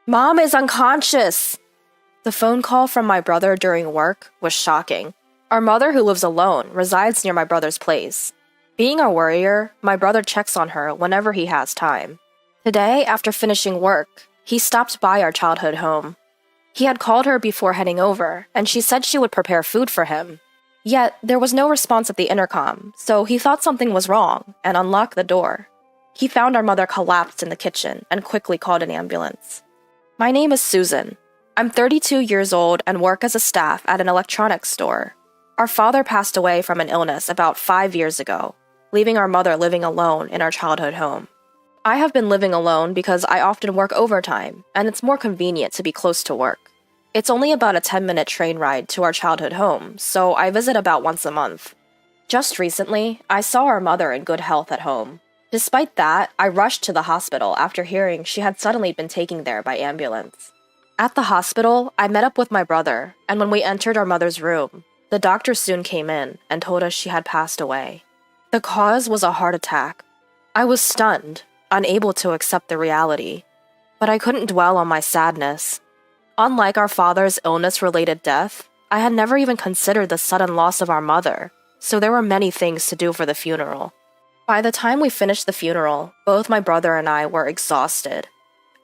Mom is unconscious! The phone call from my brother during work was shocking. Our mother, who lives alone, resides near my brother's place. Being a worrier, my brother checks on her whenever he has time. Today, after finishing work, he stopped by our childhood home. He had called her before heading over, and she said she would prepare food for him. Yet, there was no response at the intercom, so he thought something was wrong and unlocked the door. He found our mother collapsed in the kitchen and quickly called an ambulance. My name is Susan. I'm 32 years old and work as a staff at an electronics store. Our father passed away from an illness about 5 years ago, leaving our mother living alone in our childhood home. I have been living alone because I often work overtime, and it's more convenient to be close to work. It's only about a 10-minute train ride to our childhood home, so I visit about once a month. Just recently, I saw our mother in good health at home. Despite that, I rushed to the hospital after hearing she had suddenly been taken there by ambulance. At the hospital, I met up with my brother, and when we entered our mother's room, the doctor soon came in and told us she had passed away. The cause was a heart attack. I was stunned, unable to accept the reality, but I couldn't dwell on my sadness. Unlike our father's illness-related death, I had never even considered the sudden loss of our mother, so there were many things to do for the funeral. By the time we finished the funeral, both my brother and I were exhausted.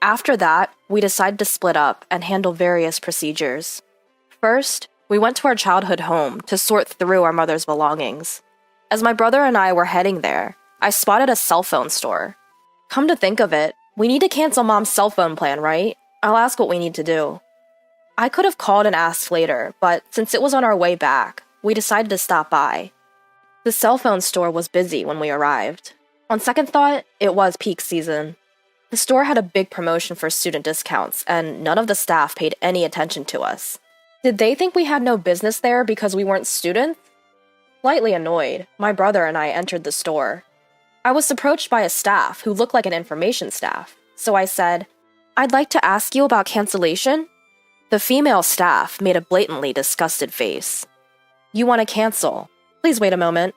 After that, we decided to split up and handle various procedures. First, we went to our childhood home to sort through our mother's belongings. As my brother and I were heading there, I spotted a cell phone store. Come to think of it, we need to cancel Mom's cell phone plan, right? I'll ask what we need to do. I could have called and asked later, but since it was on our way back, we decided to stop by. The cell phone store was busy when we arrived. On second thought, it was peak season. The store had a big promotion for student discounts, and none of the staff paid any attention to us. Did they think we had no business there because we weren't students? Slightly annoyed, my brother and I entered the store. I was approached by a staff who looked like an information staff, so I said, "I'd like to ask you about cancellation?" The female staff made a blatantly disgusted face. "You want to cancel? Please wait a moment."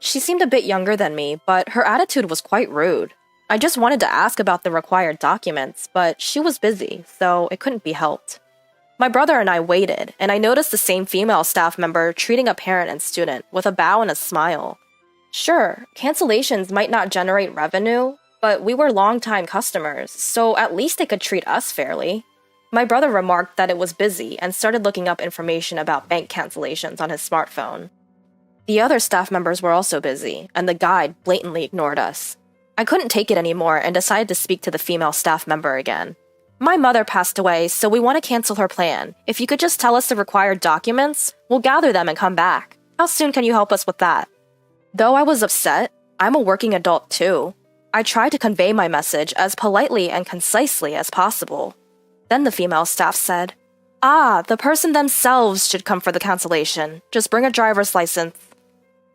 She seemed a bit younger than me, but her attitude was quite rude. I just wanted to ask about the required documents, but she was busy, so it couldn't be helped. My brother and I waited, and I noticed the same female staff member treating a parent and student with a bow and a smile. Sure, cancellations might not generate revenue, but we were longtime customers, so at least they could treat us fairly. My brother remarked that it was busy and started looking up information about bank cancellations on his smartphone. The other staff members were also busy, and the guide blatantly ignored us. I couldn't take it anymore and decided to speak to the female staff member again. "My mother passed away, so we want to cancel her plan. If you could just tell us the required documents, we'll gather them and come back. How soon can you help us with that?" Though I was upset, I'm a working adult too. I tried to convey my message as politely and concisely as possible. Then the female staff said, "The person themselves should come for the cancellation. Just bring a driver's license."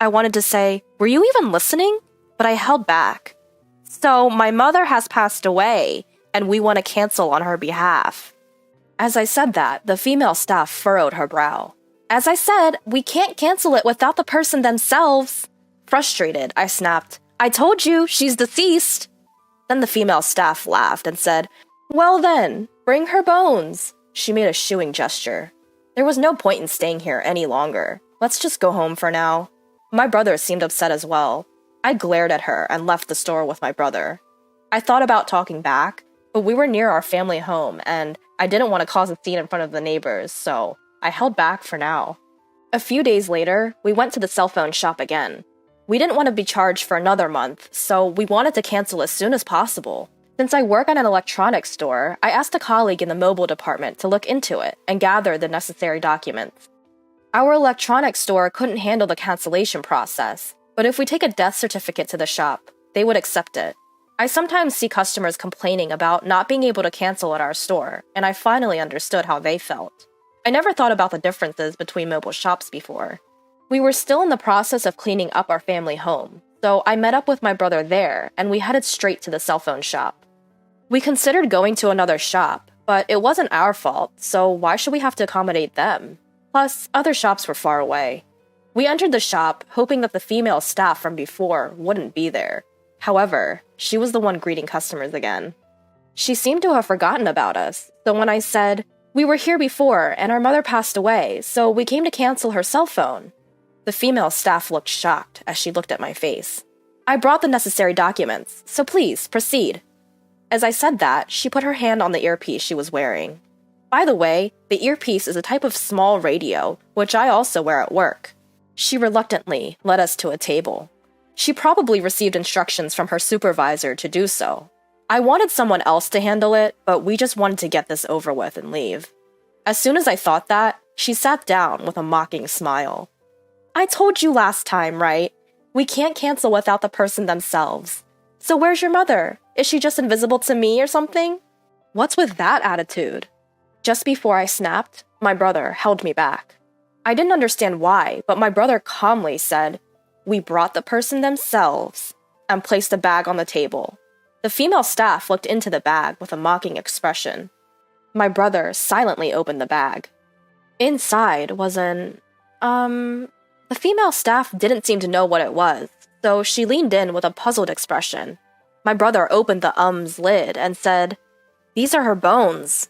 I wanted to say, "Were you even listening?" But I held back. "So, my mother has passed away, and we want to cancel on her behalf." As I said that, the female staff furrowed her brow. "As I said, we can't cancel it without the person themselves." Frustrated, I snapped, "I told you, she's deceased." Then the female staff laughed and said, "Well then, bring her bones." She made a shooing gesture. There was no point in staying here any longer. Let's just go home for now. My brother seemed upset as well. I glared at her and left the store with my brother. I thought about talking back, but we were near our family home, and I didn't want to cause a scene in front of the neighbors, so I held back for now. A few days later, we went to the cell phone shop again. We didn't want to be charged for another month, so we wanted to cancel as soon as possible. Since I work at an electronics store, I asked a colleague in the mobile department to look into it and gather the necessary documents. Our electronics store couldn't handle the cancellation process, but if we take a death certificate to the shop, they would accept it. I sometimes see customers complaining about not being able to cancel at our store, and I finally understood how they felt. I never thought about the differences between mobile shops before. We were still in the process of cleaning up our family home, so I met up with my brother there, and we headed straight to the cell phone shop. We considered going to another shop, but it wasn't our fault, so why should we have to accommodate them? Plus, other shops were far away. We entered the shop, hoping that the female staff from before wouldn't be there. However, she was the one greeting customers again. She seemed to have forgotten about us, so when I said, "We were here before, and our mother passed away, so we came to cancel her cell phone," the female staff looked shocked as she looked at my face. "I brought the necessary documents, so please, proceed." As I said that, she put her hand on the earpiece she was wearing. By the way, the earpiece is a type of small radio, which I also wear at work. She reluctantly led us to a table. She probably received instructions from her supervisor to do so. I wanted someone else to handle it, but we just wanted to get this over with and leave. As soon as I thought that, she sat down with a mocking smile. "I told you last time, right? We can't cancel without the person themselves. So where's your mother? Is she just invisible to me or something?" What's with that attitude? Just before I snapped, my brother held me back. I didn't understand why, but my brother calmly said, "We brought the person themselves," and placed a bag on the table. The female staff looked into the bag with a mocking expression. My brother silently opened the bag. Inside was the female staff didn't seem to know what it was, so she leaned in with a puzzled expression. My brother opened the lid and said, "These are her bones."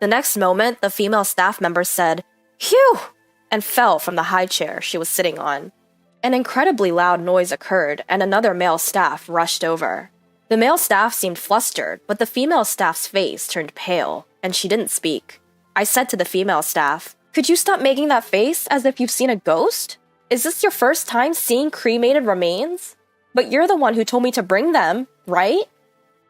The next moment, the female staff member said, "Phew!" and fell from the high chair she was sitting on. An incredibly loud noise occurred, and another male staff rushed over. The male staff seemed flustered, but the female staff's face turned pale, and she didn't speak. I said to the female staff, "Could you stop making that face as if you've seen a ghost? Is this your first time seeing cremated remains? But you're the one who told me to bring them, right?"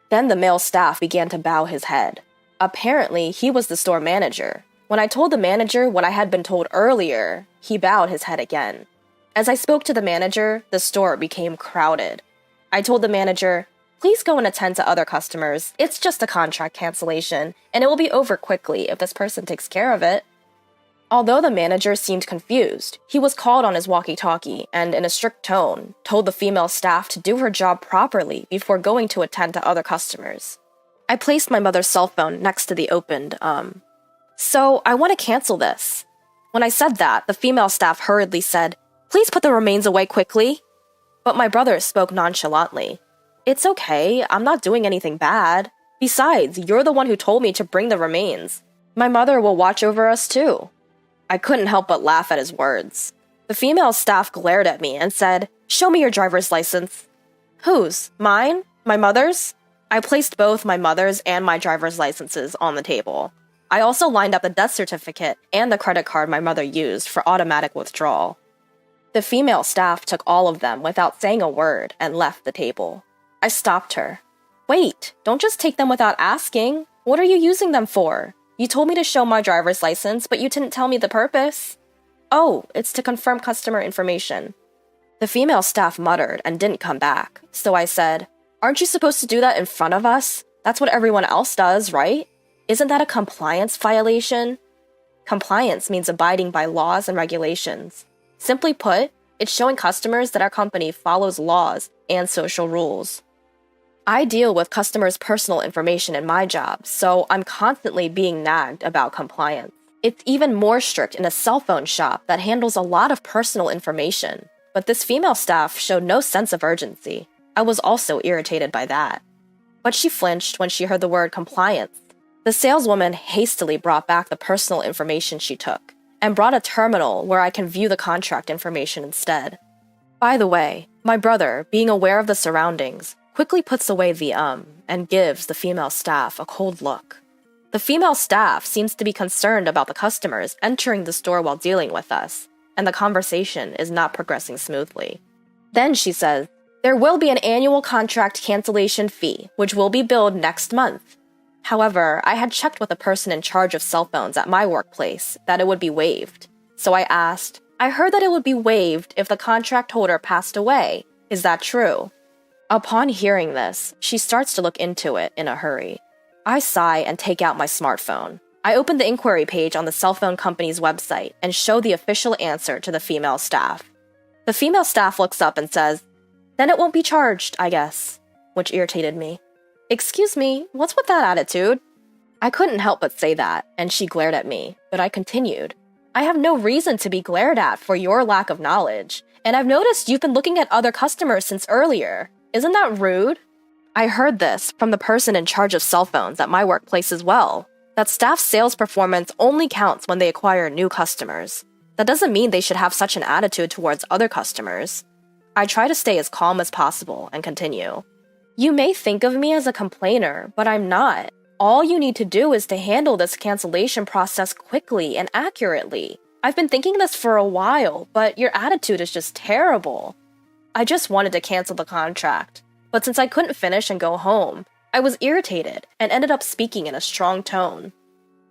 Then the male staff began to bow his head. Apparently, he was the store manager. When I told the manager what I had been told earlier, he bowed his head again. As I spoke to the manager, the store became crowded. I told the manager, "Please go and attend to other customers. It's just a contract cancellation, and it will be over quickly if this person takes care of it." Although the manager seemed confused, he was called on his walkie-talkie and, in a strict tone, told the female staff to do her job properly before going to attend to other customers. I placed my mother's cell phone next to the opened, "So, I want to cancel this." When I said that, the female staff hurriedly said, "Please put the remains away quickly." But my brother spoke nonchalantly. "It's okay, I'm not doing anything bad. Besides, you're the one who told me to bring the remains. My mother will watch over us too." I couldn't help but laugh at his words. The female staff glared at me and said, "Show me your driver's license." "Whose? Mine? My mother's?" I placed both my mother's and my driver's licenses on the table. I also lined up the death certificate and the credit card my mother used for automatic withdrawal. The female staff took all of them without saying a word and left the table. I stopped her. "Wait, don't just take them without asking. What are you using them for? You told me to show my driver's license, but you didn't tell me the purpose." "Oh, it's to confirm customer information." The female staff muttered and didn't come back, so I said, "Aren't you supposed to do that in front of us? That's what everyone else does, right? Isn't that a compliance violation?" Compliance means abiding by laws and regulations. Simply put, it's showing customers that our company follows laws and social rules. I deal with customers' personal information in my job, so I'm constantly being nagged about compliance. It's even more strict in a cell phone shop that handles a lot of personal information, but this female staff showed no sense of urgency. I was also irritated by that. But she flinched when she heard the word compliance. The saleswoman hastily brought back the personal information she took, and brought a terminal where I can view the contract information instead. By the way, my brother, being aware of the surroundings, quickly puts away the and gives the female staff a cold look. The female staff seems to be concerned about the customers entering the store while dealing with us, and the conversation is not progressing smoothly. Then she says, "There will be an annual contract cancellation fee, which will be billed next month." However, I had checked with a person in charge of cell phones at my workplace that it would be waived. So I asked, "I heard that it would be waived if the contract holder passed away. Is that true?" Upon hearing this, she starts to look into it in a hurry. I sigh and take out my smartphone. I open the inquiry page on the cell phone company's website and show the official answer to the female staff. The female staff looks up and says, "Then it won't be charged, I guess," which irritated me. "Excuse me, what's with that attitude?" I couldn't help but say that, and she glared at me, but I continued. "I have no reason to be glared at for your lack of knowledge, and I've noticed you've been looking at other customers since earlier. Isn't that rude?" I heard this from the person in charge of cell phones at my workplace as well, that staff sales performance only counts when they acquire new customers. That doesn't mean they should have such an attitude towards other customers. I try to stay as calm as possible and continue. You may think of me as a complainer, but I'm not. All you need to do is to handle this cancellation process quickly and accurately. I've been thinking this for a while, but your attitude is just terrible. I just wanted to cancel the contract, but since I couldn't finish and go home, I was irritated and ended up speaking in a strong tone.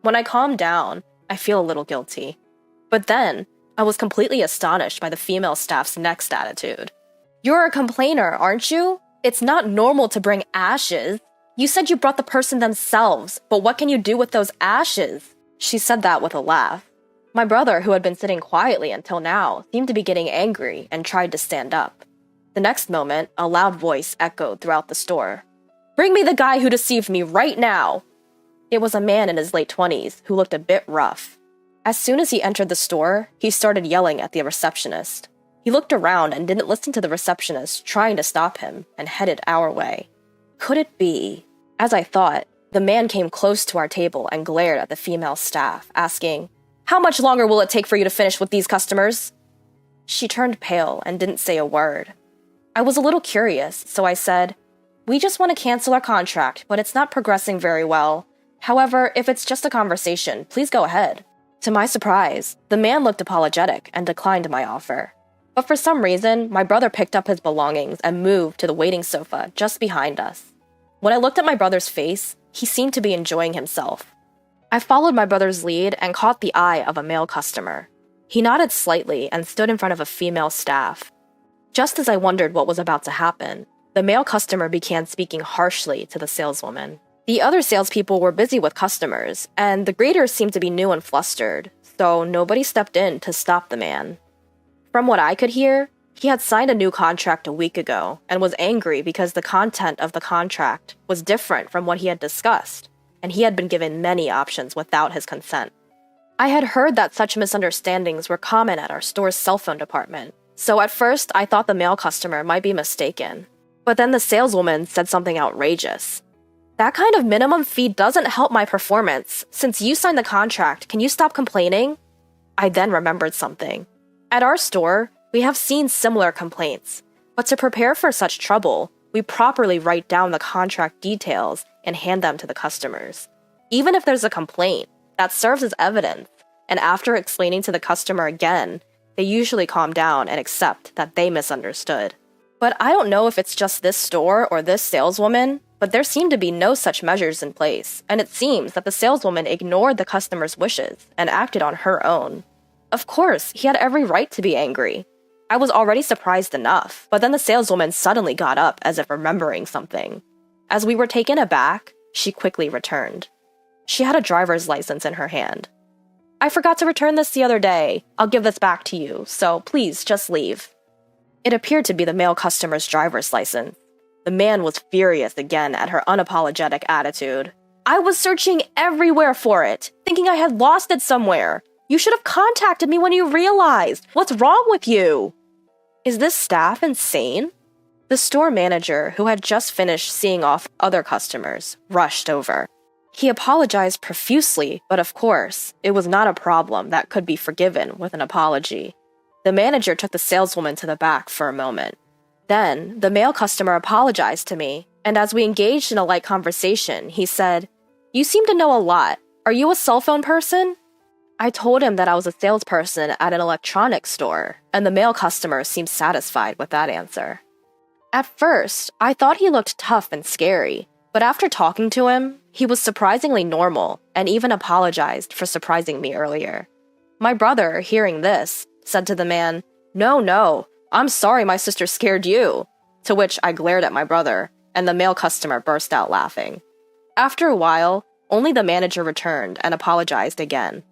When I calmed down, I feel a little guilty. But then, I was completely astonished by the female staff's next attitude. You're a complainer, aren't you? It's not normal to bring ashes. You said you brought the person themselves, but what can you do with those ashes? She said that with a laugh. My brother, who had been sitting quietly until now, seemed to be getting angry and tried to stand up. The next moment, a loud voice echoed throughout the store. Bring me the guy who deceived me right now! It was a man in his late 20s who looked a bit rough. As soon as he entered the store, he started yelling at the receptionist. He looked around and didn't listen to the receptionist trying to stop him and headed our way. Could it be? As I thought, the man came close to our table and glared at the female staff, asking, How much longer will it take for you to finish with these customers? She turned pale and didn't say a word. I was a little curious, so I said, We just want to cancel our contract, but it's not progressing very well. However, if it's just a conversation, please go ahead. To my surprise, the man looked apologetic and declined my offer. But for some reason, my brother picked up his belongings and moved to the waiting sofa just behind us. When I looked at my brother's face, he seemed to be enjoying himself. I followed my brother's lead and caught the eye of a male customer. He nodded slightly and stood in front of a female staff. Just as I wondered what was about to happen, the male customer began speaking harshly to the saleswoman. The other salespeople were busy with customers, and the greeters seemed to be new and flustered, so nobody stepped in to stop the man. From what I could hear, he had signed a new contract a week ago and was angry because the content of the contract was different from what he had discussed, and he had been given many options without his consent. I had heard that such misunderstandings were common at our store's cell phone department, so at first I thought the male customer might be mistaken. But then the saleswoman said something outrageous. That kind of minimum fee doesn't help my performance. Since you signed the contract, can you stop complaining? I then remembered something. At our store, we have seen similar complaints, but to prepare for such trouble, we properly write down the contract details and hand them to the customers. Even if there's a complaint, that serves as evidence, and after explaining to the customer again, they usually calm down and accept that they misunderstood. But I don't know if it's just this store or this saleswoman, but there seem to be no such measures in place, and it seems that the saleswoman ignored the customer's wishes and acted on her own. Of course, he had every right to be angry. I was already surprised enough, but then the saleswoman suddenly got up as if remembering something. As we were taken aback, she quickly returned. She had a driver's license in her hand. I forgot to return this the other day. I'll give this back to you, so please just leave. It appeared to be the male customer's driver's license. The man was furious again at her unapologetic attitude. I was searching everywhere for it, thinking I had lost it somewhere. You should have contacted me when you realized. What's wrong with you? Is this staff insane? The store manager, who had just finished seeing off other customers, rushed over. He apologized profusely, but of course, it was not a problem that could be forgiven with an apology. The manager took the saleswoman to the back for a moment. Then, the male customer apologized to me, and as we engaged in a light conversation, he said, You seem to know a lot. Are you a cell phone person? I told him that I was a salesperson at an electronics store, and the male customer seemed satisfied with that answer. At first, I thought he looked tough and scary, but after talking to him, he was surprisingly normal and even apologized for surprising me earlier. My brother, hearing this, said to the man, No, I'm sorry my sister scared you. To which I glared at my brother, and the male customer burst out laughing. After a while, only the manager returned and apologized again.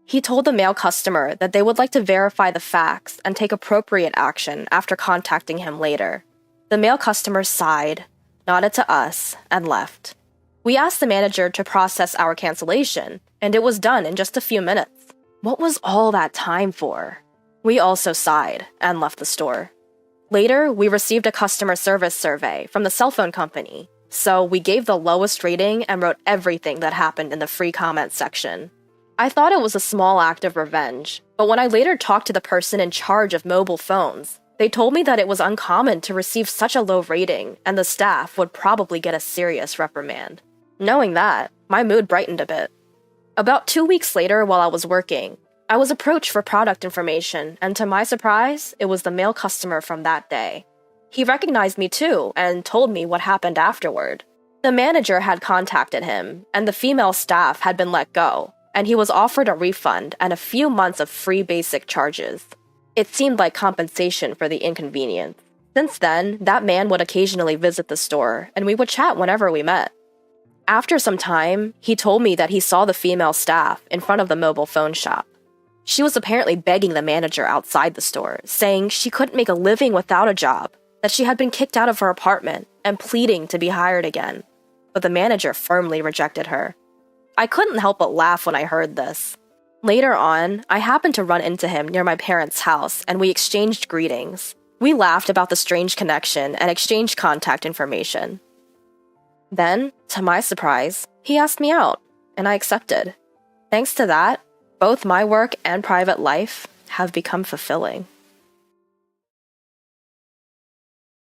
He told the male customer that they would like to verify the facts and take appropriate action after contacting him later. The male customer sighed, nodded to us, and left. We asked the manager to process our cancellation, and it was done in just a few minutes. What was all that time for? We also sighed and left the store. Later, we received a customer service survey from the cell phone company, so we gave the lowest rating and wrote everything that happened in the free comment section. I thought it was a small act of revenge, but when I later talked to the person in charge of mobile phones, they told me that it was uncommon to receive such a low rating and the staff would probably get a serious reprimand. Knowing that, my mood brightened a bit. About 2 weeks later, while I was working, I was approached for product information, and to my surprise, it was the male customer from that day. He recognized me too and told me what happened afterward. The manager had contacted him, and the female staff had been let go, and he was offered a refund and a few months of free basic charges. It seemed like compensation for the inconvenience. Since then, that man would occasionally visit the store, and we would chat whenever we met. After some time, he told me that he saw the female staff in front of the mobile phone shop. She was apparently begging the manager outside the store, saying she couldn't make a living without a job, that she had been kicked out of her apartment, and pleading to be hired again. But the manager firmly rejected her. I couldn't help but laugh when I heard this. Later on, I happened to run into him near my parents' house, and we exchanged greetings. We laughed about the strange connection and exchanged contact information. Then, to my surprise, he asked me out, and I accepted. Thanks to that, both my work and private life have become fulfilling.